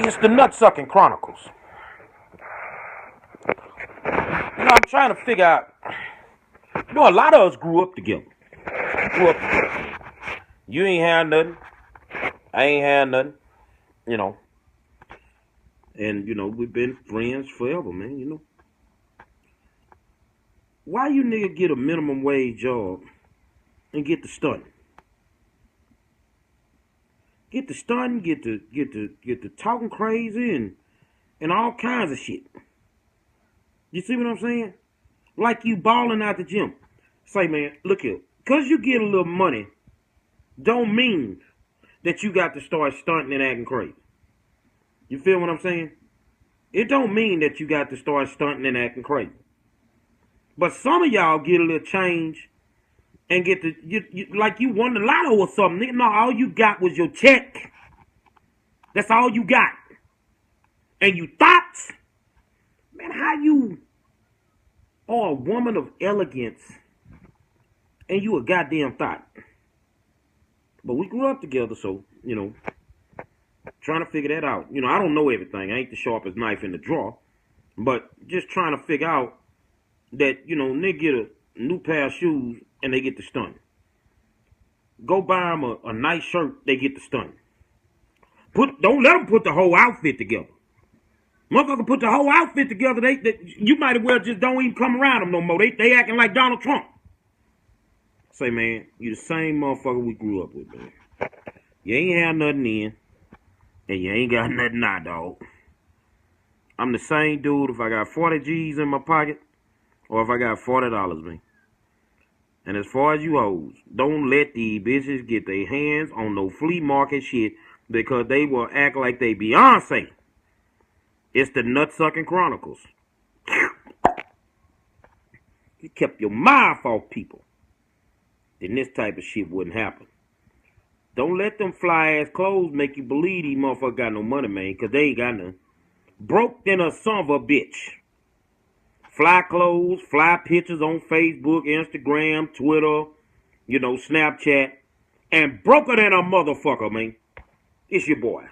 It's the Nut-Sucking Chronicles. I'm trying to figure out. A lot of us grew up together. You ain't had nothing. I ain't had nothing. And, we've been friends forever, man, Why you nigga get a minimum wage job and get the stunting? Get the stunting, get the talking crazy and all kinds of shit. You see what I'm saying? Like you balling out the gym. Say, man, look here. Because you get a little money don't mean that you got to start stunting and acting crazy. You feel what I'm saying? It don't mean that you got to start stunting and acting crazy. But some of y'all get a little change and get to, like you won the lotto or something. No, all you got was your check. That's all you got. And you thought, man, how you are a woman of elegance and you a goddamn thought. But we grew up together, so, trying to figure that out. I don't know everything. I ain't the sharpest knife in the drawer. But just trying to figure out that, they get a new pair of shoes and they get the stun. Go buy them a nice shirt, they get the stun. Don't let them put the whole outfit together. Motherfucker put the whole outfit together, you might as well just don't even come around them no more. They acting like Donald Trump. Say, man, you the same motherfucker we grew up with, man. You ain't had nothing then, and you ain't got nothing now, dog. I'm the same dude if I got 40 G's in my pocket or if I got $40, man. And as far as you hoes, don't let these bitches get their hands on no flea market shit because they will act like they Beyonce. It's the Nut-Sucking Chronicles. You kept your mouth off people, then this type of shit wouldn't happen. Don't let them fly-ass clothes make you believe these motherfuckers got no money, man, because they ain't got none. Broke than a son of a bitch. Fly clothes, fly pictures on Facebook, Instagram, Twitter, Snapchat, and broker than a motherfucker, man. It's your boy.